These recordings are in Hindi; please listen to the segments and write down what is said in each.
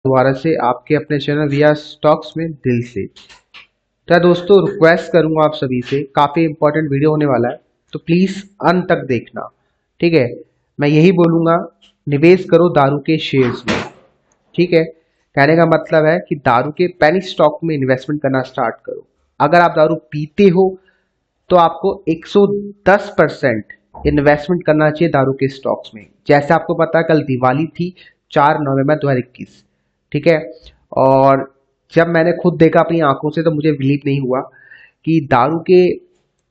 दोबारा से आपके अपने चैनल रिया स्टॉक्स में दिल से। तो यार दोस्तों, रिक्वेस्ट करूंगा आप सभी से, काफ़ी इंपॉर्टेंट वीडियो होने वाला है, तो प्लीज़ अंत तक देखना। ठीक है, मैं यही बोलूंगा, निवेश करो दारू के शेयर्स में। ठीक है, कहने का मतलब है कि दारू के पेनी स्टॉक में इन्वेस्टमेंट करना स्टार्ट करो। अगर आप दारू पीते हो तो आपको 110% इन्वेस्टमेंट करना चाहिए दारू के स्टॉक्स में। जैसे आपको पता है, कल दिवाली थी, 4 नवंबर 2021। ठीक है, और जब मैंने खुद देखा अपनी आंखों से तो मुझे बिलीव नहीं हुआ कि दारू के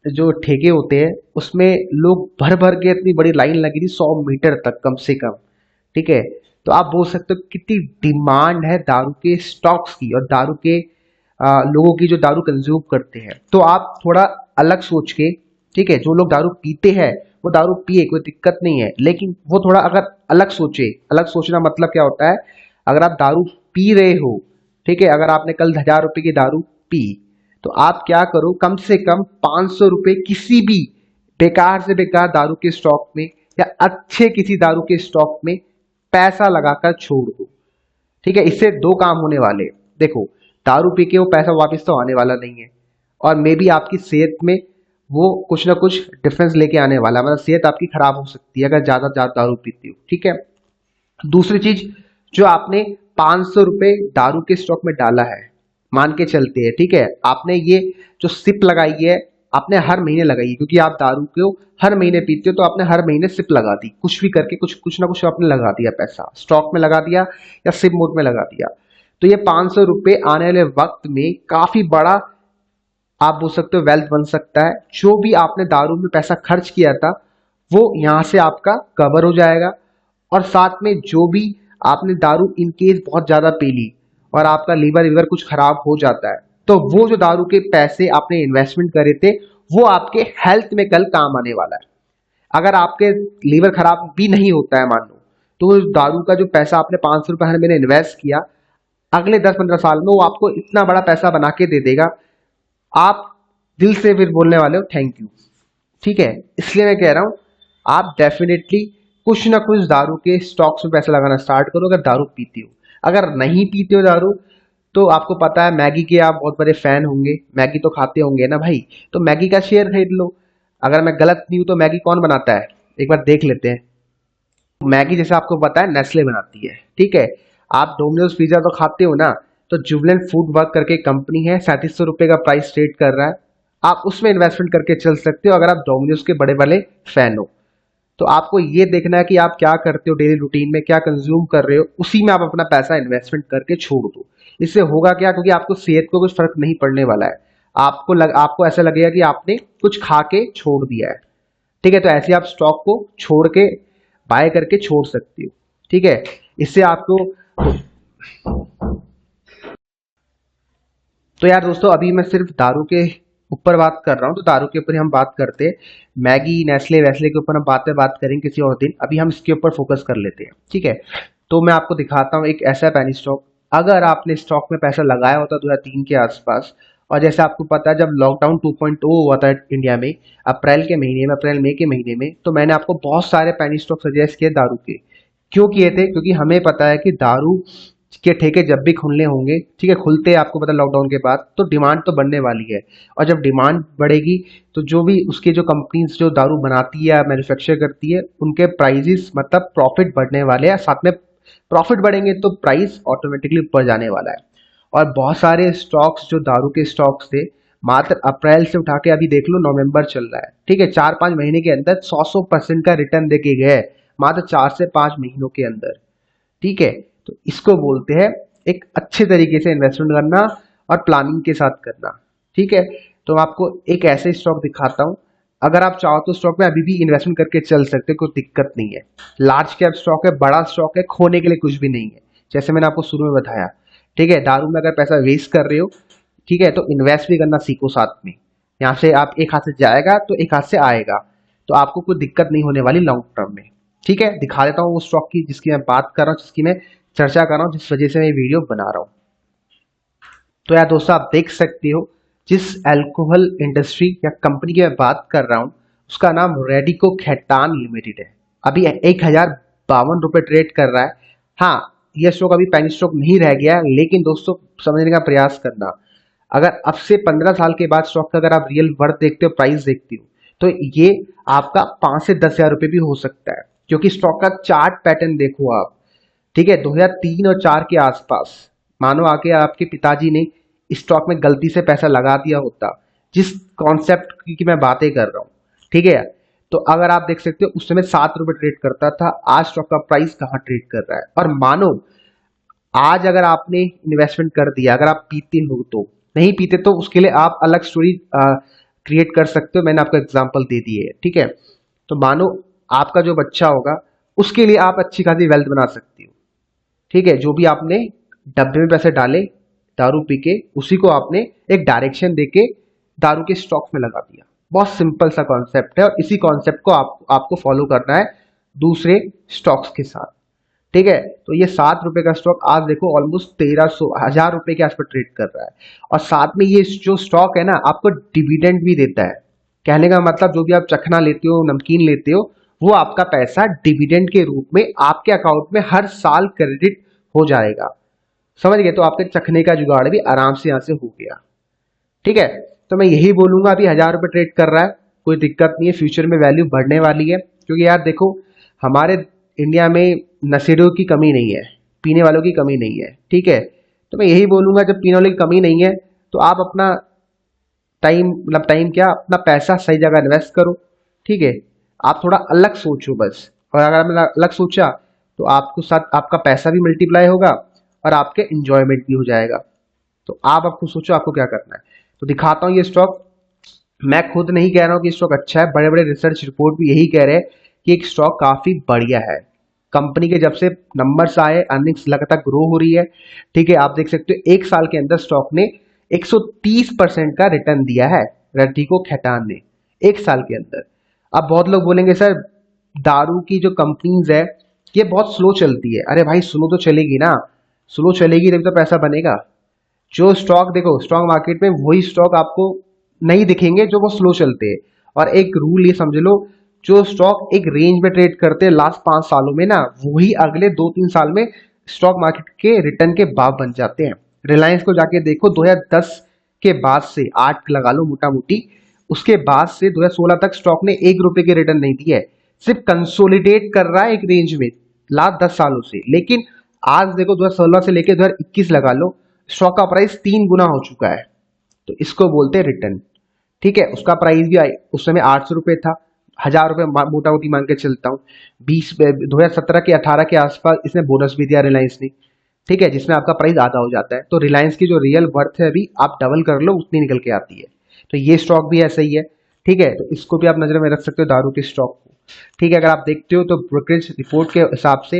जो ठेके होते हैं उसमें लोग भर भर के, इतनी बड़ी लाइन लगी थी 100 मीटर तक कम से कम। ठीक है, तो आप बोल सकते हो कितनी डिमांड है दारू के स्टॉक्स की और दारू के लोगों की जो दारू कंज्यूम करते हैं। तो आप थोड़ा अलग सोच के, ठीक है, जो लोग दारू पीते हैं वो दारू पिए, कोई दिक्कत नहीं है, लेकिन वो थोड़ा अगर अलग सोचे। अलग सोचना मतलब क्या होता है, अगर आप दारू पी रहे हो, ठीक है, अगर आपने कल 1000 रुपए की दारू पी, तो आप क्या करो, कम से कम 500 रुपए किसी भी बेकार से बेकार दारू के स्टॉक में या अच्छे किसी दारू के स्टॉक में पैसा लगाकर छोड़ दो। ठीक है, इससे दो काम होने वाले। देखो, दारू पी के वो पैसा वापस तो आने वाला नहीं है, और मे बी आपकी सेहत में वो कुछ ना कुछ डिफरेंस लेके आने वाला है, मतलब सेहत आपकी खराब हो सकती है अगर ज्यादा ज्यादा दारू पीती हो। ठीक है, दूसरी चीज, जो आपने 500 रुपए दारू के स्टॉक में डाला है, मान के चलते हैं, ठीक है, आपने ये जो सिप लगाई है, आपने हर महीने लगाई है, क्योंकि आप दारू को हर महीने पीते हो, तो आपने हर महीने सिप लगा दी, कुछ भी करके कुछ कुछ ना कुछ आपने लगा दिया, पैसा स्टॉक में लगा दिया या सिप मोड में लगा दिया। तो ये 500 रुपए आने वाले वक्त में काफी बड़ा, आप बोल सकते हो, वेल्थ बन सकता है। जो भी आपने दारू में पैसा खर्च किया था वो यहां से आपका कवर हो जाएगा, और साथ में जो भी आपने दारू इन केस बहुत ज्यादा पी ली और आपका लीवर वीवर कुछ खराब हो जाता है, तो वो जो दारू के पैसे आपने इन्वेस्टमेंट करे थे वो आपके हेल्थ में कल काम आने वाला है। अगर आपके लीवर खराब भी नहीं होता है मान लो, तो उस दारू का जो पैसा आपने 500 रुपए हर महीने इन्वेस्ट किया, अगले 10-15 साल में वो आपको इतना बड़ा पैसा बना के दे देगा। आप दिल से फिर बोलने वाले हो थैंक यू। ठीक है, इसलिए मैं कह रहा हूं, आप डेफिनेटली कुछ ना कुछ दारू के स्टॉक्स में पैसा लगाना स्टार्ट करो अगर दारू पीते हो। अगर नहीं पीते हो दारू, तो आपको पता है मैगी के आप बहुत बड़े फैन होंगे, मैगी तो खाते होंगे ना भाई, तो मैगी का शेयर खरीद लो। अगर मैं गलत नहीं हूं तो मैगी कौन बनाता है, एक बार देख लेते हैं। मैगी जैसे आपको पता है नेस्ले बनाती है। ठीक है, आप डोमिनोज पिज्जा तो खाते हो ना, तो जुबलेंट फूड वर्क करके कंपनी है, 3700 रुपए का प्राइस ट्रेड कर रहा है। आप उसमें इन्वेस्टमेंट करके चल सकते हो अगर आप डोमिनोज के बड़े बड़े फैन हो। तो आपको ये देखना है कि आप क्या करते हो, डेली रूटीन में क्या कंज्यूम कर रहे हो, उसी में आप अपना पैसा इन्वेस्टमेंट करके छोड़ दो। इससे होगा क्या, क्योंकि आपको सेहत को कुछ फर्क नहीं पड़ने वाला है। आपको ऐसा लगेगा कि आपने कुछ खा के छोड़ दिया है। ठीक है, तो ऐसे आप स्टॉक को छोड़ के, बाय करके छोड़ सकते हो। ठीक है, इससे आपको, तो यार दोस्तों, अभी मैं सिर्फ दारू के ऊपर बात कर रहा हूँ, तो दारू के ऊपर ही हम बात करते हैं। मैगी नेस्ले वैसले के ऊपर हम बात करेंगे किसी और दिन, अभी हम इसके ऊपर फोकस कर लेते हैं। ठीक है, तो मैं आपको दिखाता हूँ एक ऐसा पैनी स्टॉक। अगर आपने स्टॉक में पैसा लगाया होता 2003 के आसपास, और जैसे आपको पता है जब लॉकडाउन 2.0 हुआ था इंडिया में, अप्रैल मई के महीने में, तो मैंने आपको बहुत सारे पैनी स्टॉक सजेस्ट किए दारू के। क्यों किए थे, क्योंकि हमें पता है कि दारू के ठेके जब भी खुलने होंगे, ठीक है, खुलते हैं आपको पता लॉकडाउन के बाद, तो डिमांड तो बढ़ने वाली है। और जब डिमांड बढ़ेगी तो जो भी उसके जो कंपनीज जो दारू बनाती है या मैन्युफैक्चर करती है, उनके प्राइजेस मतलब प्रॉफिट बढ़ने वाले हैं, साथ में प्रॉफिट बढ़ेंगे तो प्राइस ऑटोमेटिकली ऊपर जाने वाला है। और बहुत सारे स्टॉक्स जो दारू के स्टॉक्स थे, मात्र अप्रैल से उठा के अभी देख लो नवंबर चल रहा है, ठीक है, 4-5 महीने के अंदर 100% का रिटर्न देके गए, मात्र 4 से 5 महीनों के अंदर। ठीक है, तो इसको बोलते हैं एक अच्छे तरीके से इन्वेस्टमेंट करना और प्लानिंग के साथ करना। ठीक है, तो मैं आपको एक ऐसे स्टॉक दिखाता हूं, अगर आप चाहो तो स्टॉक में अभी भी इन्वेस्टमेंट करके चल सकते हो, कोई दिक्कत नहीं है। लार्ज कैप स्टॉक है, बड़ा स्टॉक है, खोने के लिए कुछ भी नहीं है, जैसे मैंने आपको शुरू में बताया। ठीक है, दारू में अगर पैसा वेस्ट कर रहे हो, ठीक है, तो इन्वेस्ट भी करना सीखो साथ में। यहाँ से आप एक हाथ से जाएगा तो एक हाथ से आएगा, तो आपको कोई दिक्कत नहीं होने वाली लॉन्ग टर्म में। ठीक है, दिखा देता हूँ वो स्टॉक की जिसकी मैं बात कर रहा हूँ, जिसकी मैं चर्चा कर रहा हूँ, जिस वजह से मैं वीडियो बना रहा हूँ। तो यार दोस्तों, आप देख सकते हो जिस अल्कोहल इंडस्ट्री या कंपनी की मैं बात कर रहा हूँ, उसका नाम रेडिको खैतान लिमिटेड है। अभी 1052 रुपये ट्रेड कर रहा है। हाँ, ये स्टॉक अभी पेनी स्टॉक नहीं रह गया, लेकिन दोस्तों समझने का प्रयास करना, अगर अब से 15 साल के बाद स्टॉक का अगर आप रियल वर्थ देखते हो, प्राइस देखते हो, तो ये आपका 5 से 10 हजार रुपये भी हो सकता है, क्योंकि स्टॉक का चार्ट पैटर्न देखो आप। ठीक है, 2003 और 4 के आसपास मानो आके आपके पिताजी ने स्टॉक में गलती से पैसा लगा दिया होता, जिस कॉन्सेप्ट की मैं बातें कर रहा हूँ, ठीक है, तो अगर आप देख सकते हो उस समय 7 रुपए ट्रेड करता था, आज स्टॉक का प्राइस कहाँ ट्रेड कर रहा है। और मानो आज अगर आपने इन्वेस्टमेंट कर दिया, अगर आप पीते हो तो, नहीं पीते तो उसके लिए आप अलग स्टोरी क्रिएट कर सकते हो, मैंने आपको एग्जांपल दे दी है। ठीक है, तो मानो आपका जो बच्चा होगा उसके लिए आप अच्छी खासी वेल्थ बना सकती हो। ठीक है, जो भी आपने डब्बे में पैसे डाले दारू पी के, उसी को आपने एक डायरेक्शन देके दारू के स्टॉक्स में लगा दिया। बहुत सिंपल सा कॉन्सेप्ट है, और इसी कॉन्सेप्ट को आपको फॉलो करना है दूसरे स्टॉक्स के साथ। ठीक है, तो ये 7 रुपए का स्टॉक आज देखो ऑलमोस्ट 1300 1000 रुपए के आसपास ट्रेड कर रहा है, और साथ में ये जो स्टॉक है ना आपको डिविडेंड भी देता है। कहने का मतलब जो भी आप चखना लेते हो, नमकीन लेते हो, वो आपका पैसा डिविडेंड के रूप में आपके अकाउंट में हर साल क्रेडिट हो जाएगा। समझ गए, तो आपके चखने का जुगाड़ भी आराम से यहाँ से हो गया। ठीक है, तो मैं यही बोलूंगा, अभी 1000 रुपए ट्रेड कर रहा है, कोई दिक्कत नहीं है, फ्यूचर में वैल्यू बढ़ने वाली है। क्योंकि यार देखो, हमारे इंडिया में नशेड़ियों की कमी नहीं है, पीने वालों की कमी नहीं है। ठीक है, तो मैं यही बोलूंगा, जब पीने वालों की कमी नहीं है तो आप अपना टाइम, मतलब टाइम क्या, अपना पैसा सही जगह इन्वेस्ट करो। ठीक है, आप थोड़ा अलग सोचो बस, और अगर आपने अलग सोचा तो आपको साथ आपका पैसा भी मल्टीप्लाई होगा और आपके इंजॉयमेंट भी हो जाएगा। तो आप अब खुद सोचो आपको क्या करना है। तो दिखाता हूँ ये स्टॉक। मैं खुद नहीं कह रहा हूँ कि स्टॉक अच्छा है, बड़े बड़े रिसर्च रिपोर्ट भी यही कह रहे हैं कि एक स्टॉक काफी बढ़िया है। कंपनी के जब से नंबर्स आए, अर्निंग्स लगातार ग्रो हो रही है। ठीक है, आप देख सकते हो एक साल के अंदर स्टॉक ने 130% का रिटर्न दिया है, रड्डी खैतान ने, एक साल के अंदर। अब बहुत लोग बोलेंगे सर दारू की जो कंपनीज है ये बहुत स्लो चलती है। अरे भाई स्लो तो चलेगी ना, स्लो चलेगी तभी तो पैसा बनेगा। जो स्टॉक देखो, स्टॉक मार्केट में वही स्टॉक आपको नहीं दिखेंगे जो वो स्लो चलते हैं। और एक रूल ये समझ लो, जो स्टॉक एक रेंज में ट्रेड करते हैं लास्ट 5 सालों में ना, वही अगले 2-3 साल में स्टॉक मार्केट के रिटर्न के बाप बन जाते हैं। रिलायंस को जाके देखो, 2010 के बाद से 8 लगा लो मोटा मोटी, उसके बाद से 2016 तक स्टॉक ने 1 रुपए के रिटर्न नहीं दिए, सिर्फ कंसोलिडेट कर रहा है एक रेंज में लास्ट 10 सालों से। लेकिन आज देखो 2016 से लेकर 2021 लगा लो, स्टॉक का प्राइस 3 गुना हो चुका है। तो इसको बोलते हैं रिटर्न। ठीक है, उसका प्राइस भी उस समय 800 रुपये था, 1000 रुपये मोटा मोटी मान के चलता हूँ। 2017 के 18 के आसपास इसने बोनस भी दिया रिलायंस ने। ठीक है, जिसमें आपका प्राइस आधा हो जाता है। तो रिलायंस की जो रियल वर्थ है अभी आप डबल कर लो, उतनी निकल के आती है। तो ये स्टॉक भी ऐसा ही है। ठीक है, तो इसको भी आप नजर में रख सकते हो, दारू के स्टॉक को। ठीक है, अगर आप देखते हो तो ब्रोकरेज रिपोर्ट के हिसाब से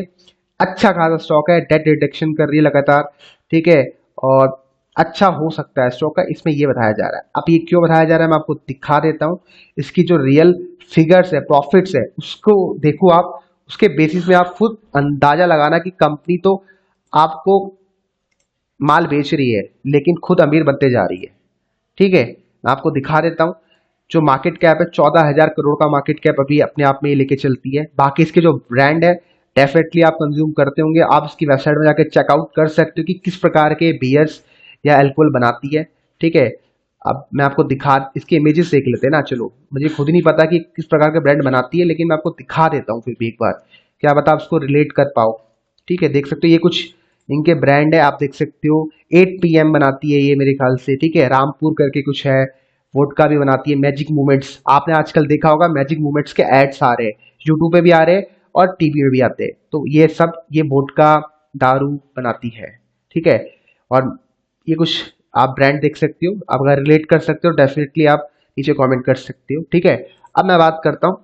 अच्छा खासा स्टॉक है, डेट रिडक्शन कर रही है लगातार। ठीक है, और अच्छा हो सकता है स्टॉक का, इसमें ये बताया जा रहा है। अब ये क्यों बताया जा रहा है मैं आपको दिखा देता हूँ। इसकी जो रियल फिगर्स है, प्रॉफिट्स है, उसको देखो आप, उसके बेसिस में आप खुद अंदाजा लगाना कि कंपनी तो आपको माल बेच रही है लेकिन खुद अमीर बनते जा रही है। ठीक है, मैं आपको दिखा देता हूँ। जो मार्केट कैप है 14,000 करोड़ का मार्केट कैप अभी अपने आप में ये लेके चलती है। बाकी इसके जो ब्रांड है डेफिनेटली आप कंज्यूम करते होंगे, आप इसकी वेबसाइट में जाकर चेकआउट कर सकते हो कि किस प्रकार के बियर्स या अल्कोहल बनाती है। ठीक है, अब मैं आपको दिखा, इसके इमेजेस देख लेते हैं ना। चलो, मुझे खुद ही नहीं पता कि किस प्रकार के ब्रांड बनाती है, लेकिन मैं आपको दिखा देता हूँ फिर भी एक बार, क्या पता आप उसको रिलेट कर पाओ। ठीक है, देख सकते हो ये कुछ इनके ब्रांड है, आप देख सकते हो। 8 PM बनाती है ये मेरे ख्याल से। ठीक है, रामपुर करके कुछ है, वोडका भी बनाती है। मैजिक मूवमेंट्स, आपने आजकल देखा होगा मैजिक मूवमेंट्स के एड्स आ रहे हैं, यूट्यूब पे भी आ रहे हैं और टीवी में भी आते हैं। तो ये सब ये वोडका दारू बनाती है। ठीक है, और ये कुछ आप ब्रांड देख सकते हो, आप अगर रिलेट कर सकते हो डेफिनेटली आप नीचे कमेंट कर सकते हो। ठीक है, अब मैं बात करता हूँ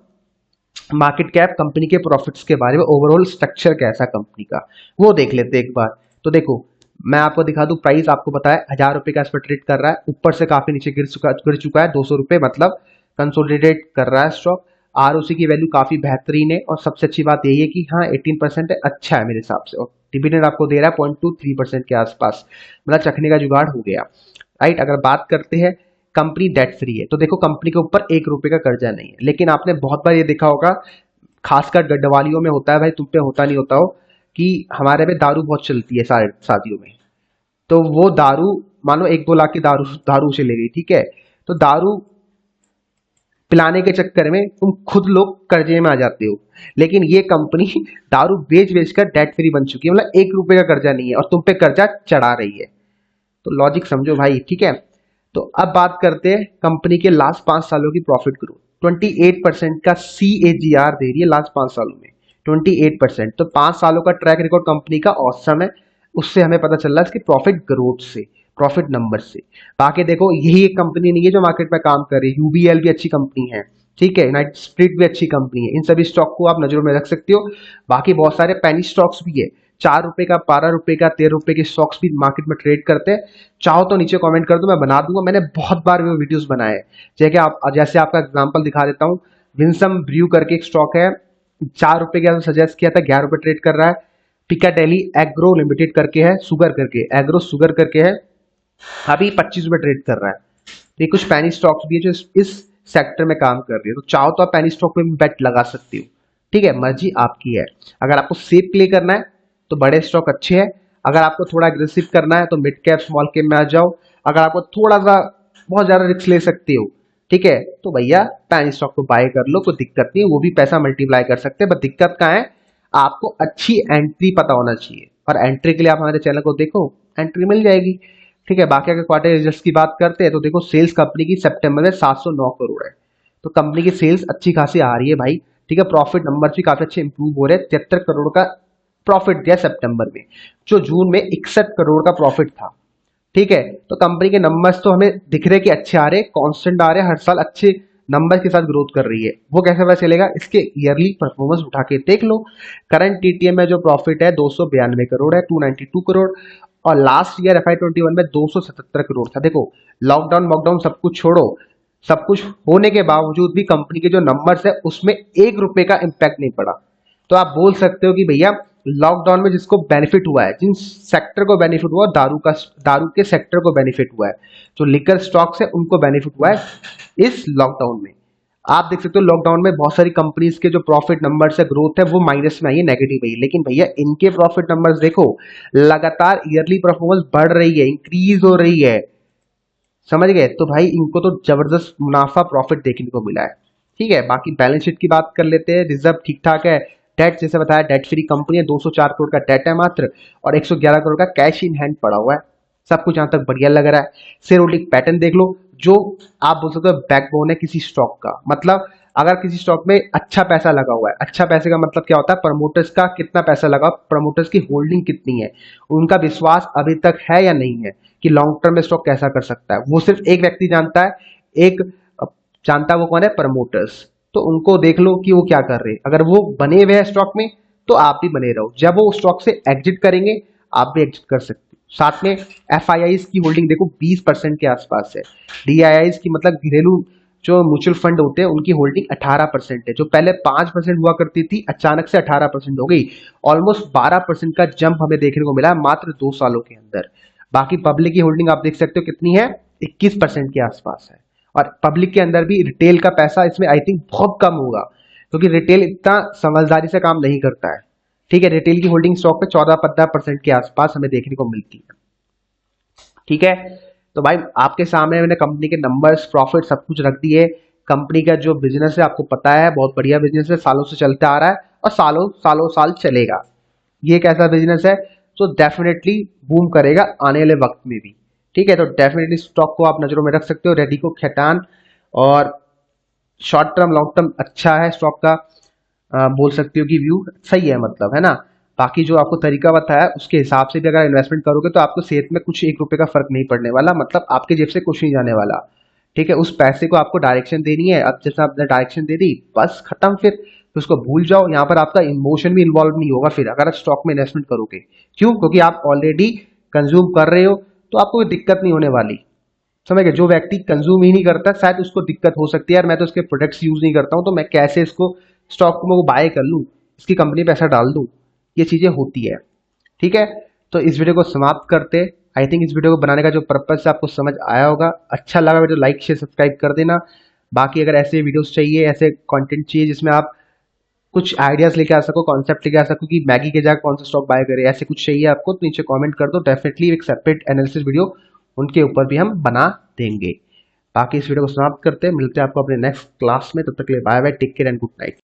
मार्केट कैप, कंपनी के प्रॉफिट्स के बारे में, ओवरऑल स्ट्रक्चर कैसा कंपनी का वो देख लेते हैं एक बार। तो देखो मैं आपको दिखा दूं, प्राइस आपको पता है 1000 रुपये का इस पर ट्रेड कर रहा है, ऊपर से काफी नीचे गिर चुका है 200 रुपये, मतलब कंसोलिडेट कर रहा है स्टॉक। आरओसी की वैल्यू काफी बेहतरीन है, और सबसे अच्छी बात यही है कि हाँ 18% है, अच्छा है मेरे हिसाब से। और डिविडेंड आपको दे रहा है 0.23% के आसपास, मतलब चखने का जुगाड़ हो गया। राइट, अगर बात करते हैं कंपनी डेट फ्री है, तो देखो कंपनी के ऊपर 1 रुपए का कर्जा नहीं है। लेकिन आपने बहुत बार ये देखा होगा, खासकर गड्ढवालियों में होता है भाई, तुम पे होता नहीं होता हो, कि हमारे में दारू बहुत चलती है सारे शादियों में, तो वो दारू मानो 1-2 लाख की दारू दारू चले गई, ठीक है। तो दारू पिलाने के चक्कर में तुम खुद लोग कर्जे में आ जाते हो, लेकिन ये कंपनी दारू बेच बेच कर डेट फ्री बन चुकी है, मतलब 1 रुपए का कर्जा नहीं है और तुम पे कर्जा चढ़ा रही है। तो लॉजिक समझो भाई, ठीक है। तो अब बात करते हैं कंपनी के लास्ट 5 सालों की प्रॉफिट ग्रोथ। 28% का CAGR दे रही है लास्ट 5 सालों में, 28%। तो 5 सालों का ट्रैक रिकॉर्ड कंपनी का औसम है। उससे हमें पता चल रहा है इसकी प्रॉफिट ग्रोथ से, प्रॉफिट नंबर से। बाकी देखो यही एक कंपनी नहीं है जो मार्केट में काम कर रही है, यूबीएल भी अच्छी कंपनी है, ठीक है, यूनाइटेड स्पिरिट भी अच्छी कंपनी है। इन सभी स्टॉक को आप नजरों में रख सकते हो। बाकी बहुत सारे पेनी स्टॉक्स भी है, 4 रुपए का, 12 रुपए का, 13 रुपए के स्टॉक्स भी मार्केट में ट्रेड करते हैं। चाहो तो नीचे कमेंट कर दो, मैं बना दूंगा। मैंने बहुत बार वो वीडियोस बनाए हैं। जैसे आपका एग्जांपल दिखा देता हूँ। विंसम ब्रू करके एक स्टॉक है, 4 रुपए का सजेस्ट किया था, 11 रुपए ट्रेड कर रहा है। पिकाडेली एग्रो लिमिटेड करके है, शुगर करके, एग्रो शुगर करके है, अभी 25 रुपए ट्रेड कर रहा है। तो ये कुछ पैनी स्टॉक्स भी है जो इस सेक्टर में काम कर रही है। तो चाहो तो आप पैनी स्टॉक पे भी बेट लगा सकती हो, ठीक है, मर्जी आपकी है। अगर आपको सेफ प्ले करना है तो बड़े स्टॉक अच्छे हैं। अगर आपको थोड़ा एग्रेसिव करना है तो मिड कैप स्मॉल कैप में आ जाओ। अगर आपको थोड़ा सा बहुत ज्यादा रिस्क ले सकते हो, ठीक है, तो भैया पैनी स्टॉक को बाय कर लो, कोई दिक्कत नहीं है, वो भी पैसा मल्टीप्लाई कर सकते हैं। बट दिक्कत कहाँ है, आपको अच्छी एंट्री पता होना चाहिए, और एंट्री के लिए आप हमारे चैनल को देखो, एंट्री मिल जाएगी, ठीक है। बाकी अगर क्वार्टर रिजल्ट्स की बात करते हैं तो देखो सेल्स कंपनी की सितंबर में 709 करोड़ है, तो कंपनी की सेल्स अच्छी खासी आ रही है भाई, ठीक है। प्रॉफिट नंबर भी काफी अच्छे इंप्रूव हो रहे हैं। 73 करोड़ का प्रॉफिट दिया सितंबर में, जो जून में 61 करोड़ का प्रॉफिट था, ठीक है। तो कंपनी के नंबर्स तो हमें दिख रहे कि अच्छे आ रहे, कांस्टेंट आ रहे, हर साल अच्छे नंबर के साथ ग्रोथ कर रही है। वो कैसे पता चलेगा, इसके ईयरली परफॉर्मेंस उठा के देख लो। करंट टीटीएम में जो प्रॉफिट है 292 करोड़ है, 292 करोड़, और लास्ट ईयर FY21 में 277 करोड़ था। देखो लॉकडाउन वॉकडाउन सब कुछ छोड़ो, सब कुछ होने के बावजूद भी कंपनी के जो नंबर्स है उसमें 1 रुपए का इंपैक्ट नहीं पड़ा। तो आप बोल सकते हो कि भैया लॉकडाउन में जिसको बेनिफिट हुआ है, जिन सेक्टर को बेनिफिट हुआ, दारू के सेक्टर को बेनिफिट हुआ है, जो लिकर स्टॉक्स है उनको बेनिफिट हुआ है इस लॉकडाउन में। आप देख सकते हो लॉकडाउन में बहुत सारी कंपनीज के जो प्रॉफिट नंबर्स है, ग्रोथ है, वो माइनस में आई है, नेगेटिव आई है। लेकिन भैया इनके प्रॉफिट नंबर्स देखो, लगातार ईयरली परफॉर्मेंस बढ़ रही है, इंक्रीज हो रही है, समझ गए। तो भाई इनको तो जबरदस्त मुनाफा प्रॉफिट देखने को मिला है, ठीक है। बाकी बैलेंस शीट की बात कर लेते हैं। रिजर्व ठीक ठाक है। डेट जैसे बताया डेट फ्री कंपनी है, 204 करोड़ का डेट है मात्र, और 111 करोड़ का कैश इन हैंड पड़ा हुआ है। सब कुछ यहां तक बढ़िया लग रहा है। शेयर होल्डिंग पैटर्न देख लो, जो आप बोल सकते हो बैकबोन है किसी स्टॉक का। मतलब अगर किसी स्टॉक में अच्छा पैसा लगा हुआ है, अच्छा पैसे का मतलब क्या होता है, प्रमोटर्स का कितना पैसा लगा, प्रमोटर्स की होल्डिंग कितनी है, उनका विश्वास अभी तक है या नहीं है कि लॉन्ग टर्म में स्टॉक कैसा कर सकता है, वो सिर्फ एक व्यक्ति जानता है। एक जानता है, वो कौन है, प्रमोटर्स। तो उनको देख लो कि वो क्या कर रहे हैं। अगर वो बने हुए हैं स्टॉक में तो आप भी बने रहो, जब वो स्टॉक से एग्जिट करेंगे आप भी एग्जिट कर सकते हो। साथ में FIIs की होल्डिंग देखो 20% के आसपास है। DIIs की मतलब घरेलू जो म्यूचुअल फंड होते हैं उनकी होल्डिंग 18% है, जो पहले 5% हुआ करती थी अचानक से 18% हो गई। ऑलमोस्ट 12% का जंप हमें देखने को मिला मात्र 2 सालों के अंदर। बाकी पब्लिक की होल्डिंग आप देख सकते हो कितनी है, 21% के आसपास है। और पब्लिक के अंदर भी रिटेल का पैसा इसमें आई थिंक बहुत कम होगा, क्योंकि रिटेल इतना समझदारी से काम नहीं करता है, ठीक है। रिटेल की होल्डिंग स्टॉक पे 14-15% के आसपास हमें देखने को मिलती है, ठीक है। तो भाई आपके सामने मैंने कंपनी के नंबर्स, प्रॉफिट सब कुछ रख दिए। कंपनी का जो बिजनेस है आपको पता है, बहुत बढ़िया बिजनेस है, सालों से चलता आ रहा है और सालों सालों साल चलेगा। ये एक ऐसा बिजनेस है जो डेफिनेटली बूम करेगा आने वाले वक्त में भी, ठीक है। तो डेफिनेटली स्टॉक को आप नजरों में रख सकते हो, रेडिको खैतान। और शॉर्ट टर्म लॉन्ग टर्म अच्छा है स्टॉक का, बोल सकते हो कि व्यू सही है, मतलब है ना। बाकी जो आपको तरीका बताया उसके हिसाब से भी अगर इन्वेस्टमेंट करोगे तो आपको सेहत में कुछ 1 रुपए का फर्क नहीं पड़ने वाला, मतलब आपके जेब से कुछ नहीं जाने वाला, ठीक है। उस पैसे को आपको डायरेक्शन देनी है। अब जैसे आपने डायरेक्शन दे दी बस खत्म, फिर उसको भूल जाओ। यहाँ पर आपका इमोशन भी इन्वॉल्व नहीं होगा फिर अगर आप स्टॉक में इन्वेस्टमेंट करोगे। क्यों? क्योंकि आप ऑलरेडी कंज्यूम कर रहे हो, तो आपको कोई दिक्कत नहीं होने वाली, समझ गए। जो व्यक्ति कंज्यूम ही नहीं करता शायद उसको दिक्कत हो सकती है, यार मैं तो इसके प्रोडक्ट्स यूज नहीं करता हूँ, तो मैं कैसे इसको स्टॉक को मैं बाय कर लूँ, इसकी कंपनी पैसा डाल दूँ, ये चीजें होती है, ठीक है। तो इस वीडियो को समाप्त करते। आई थिंक इस वीडियो को बनाने का जो पर्पज है आपको समझ आया होगा। अच्छा लगा वीडियो लाइक शेयर सब्सक्राइब कर देना। बाकी अगर ऐसे वीडियोस चाहिए, ऐसे कंटेंट चाहिए जिसमें आप कुछ आइडियाज लेके आ सको, कॉन्सेप्ट लेके आ सको कि मैगी के जगह कौन सा स्टॉक बाय करे, ऐसे कुछ चाहिए आपको तो नीचे कमेंट कर दो, डेफिनेटली एक सेपरेट एनालिसिस वीडियो उनके ऊपर भी हम बना देंगे। बाकी इस वीडियो को समाप्त करते हैं, मिलते हैं आपको अपने नेक्स्ट क्लास में, तब तक के लिए bye bye, take care and good night.